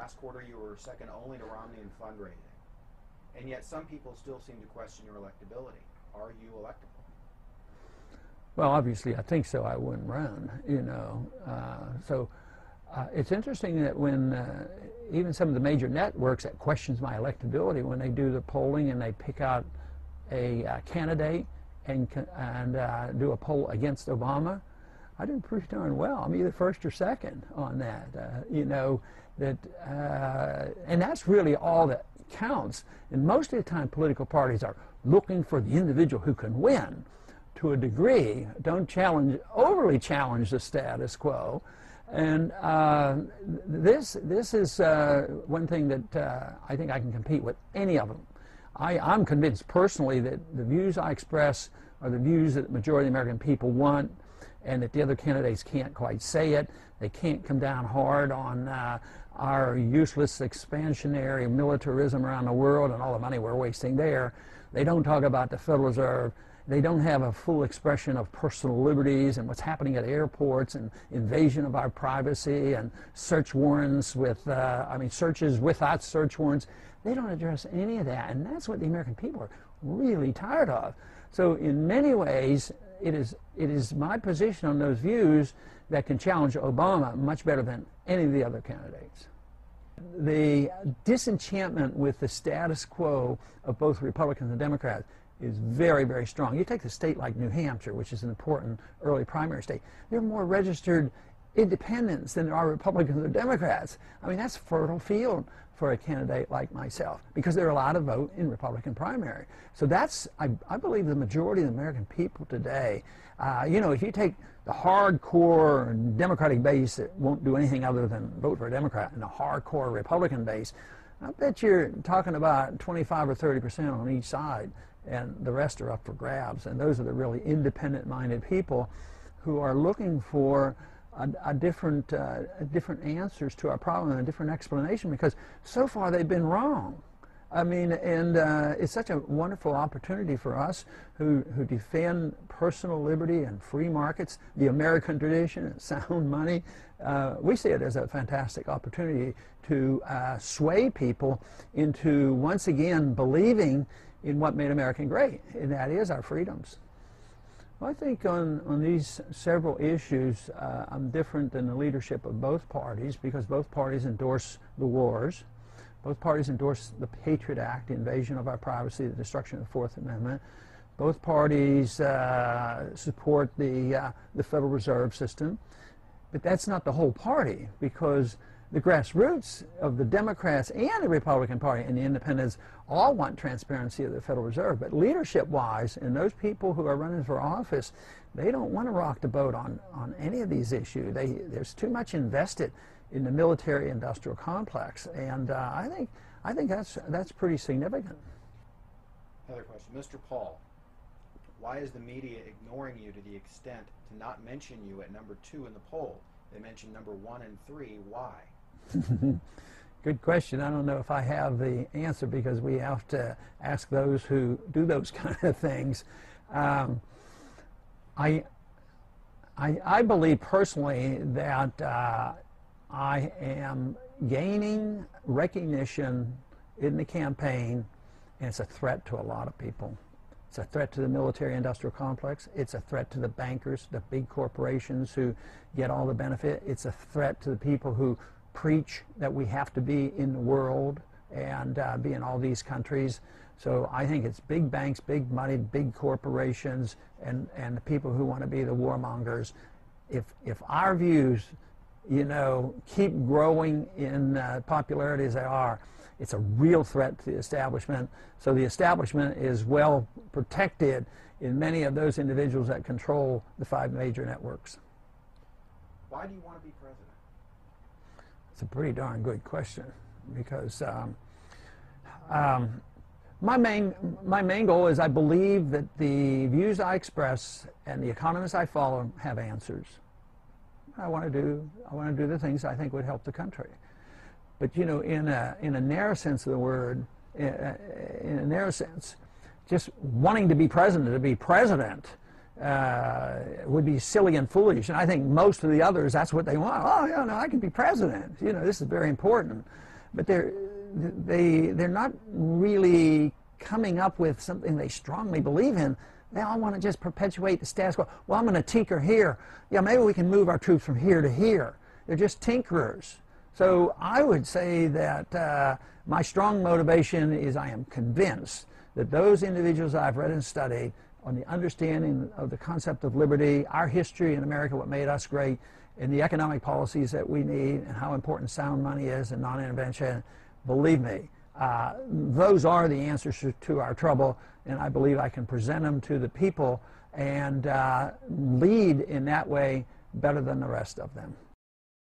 Last quarter, you were second only to Romney in fundraising. And yet some people still seem to question your electability. Are you electable? Well, obviously, I think so. I wouldn't run, you know. It's interesting that when even some of the major networks that questions my electability, when they do the polling and they pick out a candidate and do a poll against Obama, I did pretty darn well. I'm either first or second on that. You know, that, and that's really all that counts. And most of the time, political parties are looking for the individual who can win to a degree, don't overly challenge the status quo. And this is one thing that I think I can compete with any of them. I'm convinced personally that the views I express are the views that the majority of the American people want, and that the other candidates can't quite say it. They can't come down hard on our useless expansionary militarism around the world and all the money we're wasting there. They don't talk about the Federal Reserve. They don't have a full expression of personal liberties and what's happening at airports and invasion of our privacy and search warrants with, searches without search warrants. They don't address any of that, and that's what the American people are really tired of. So in many ways, it is my position on those views that can challenge Obama much better than any of the other candidates. The disenchantment with the status quo of both Republicans and Democrats is very, very strong. You take a state like New Hampshire, which is an important early primary state. There are more registered independents than there are Republicans or Democrats. I mean, that's fertile field for a candidate like myself, because they're allowed to vote in Republican primary. So that's, I believe, the majority of the American people today. You know, if you take the hardcore Democratic base that won't do anything other than vote for a Democrat, and the hardcore Republican base, I bet you're talking about 25 or 30% on each side, and the rest are up for grabs. And those are the really independent-minded people who are looking for different answers to our problem and a different explanation, because so far they've been wrong. I mean, and it's such a wonderful opportunity for us who defend personal liberty and free markets, the American tradition and sound money. We see it as a fantastic opportunity to sway people into once again believing in what made America great, and that is our freedoms. Well, I think on these several issues, I'm different than the leadership of both parties, because both parties endorse the wars. Both parties endorse the Patriot Act, the invasion of our privacy, the destruction of the Fourth Amendment. Both parties support the Federal Reserve System. But that's not the whole party, because the grassroots of the Democrats and the Republican Party and the Independents all want transparency of the Federal Reserve. But leadership-wise, and those people who are running for office, they don't want to rock the boat on any of these issues. There's too much invested in the military-industrial complex, and I think that's pretty significant. Another question, Mr. Paul, why is the media ignoring you to the extent to not mention you at number 2 in the poll? They mentioned number 1 and 3. Why? Good question. I don't know if I have the answer, because we have to ask those who do those kind of things. I believe personally that I am gaining recognition in the campaign, and it's a threat to a lot of people. It's a threat to the military-industrial complex. It's a threat to the bankers, the big corporations who get all the benefit. It's a threat to the people who preach that we have to be in the world and be in all these countries. So I think it's big banks, big money, big corporations, and the people who want to be the warmongers. If our views, you know, keep growing in popularity as they are, it's a real threat to the establishment. So the establishment is well protected in many of those individuals that control the 5 major networks. Why do you want to be president? It's a pretty darn good question, because my main goal is I believe that the views I express and the economists I follow have answers. I want to do the things I think would help the country. But you know, in a narrow sense of the word, in a narrow sense, just wanting to be president would be silly and foolish. And I think most of the others, that's what they want. Oh, yeah, no, I can be president. You know, this is very important. but they're not really coming up with something they strongly believe in. They all want to just perpetuate the status quo. Well, I'm going to tinker here. Yeah, maybe we can move our troops from here to here. They're just tinkerers. So I would say that my strong motivation is I am convinced that those individuals I've read and studied on the understanding of the concept of liberty, our history in America, what made us great, and the economic policies that we need, and how important sound money is and non-intervention, believe me, those are the answers to our trouble, and I believe I can present them to the people and lead in that way better than the rest of them.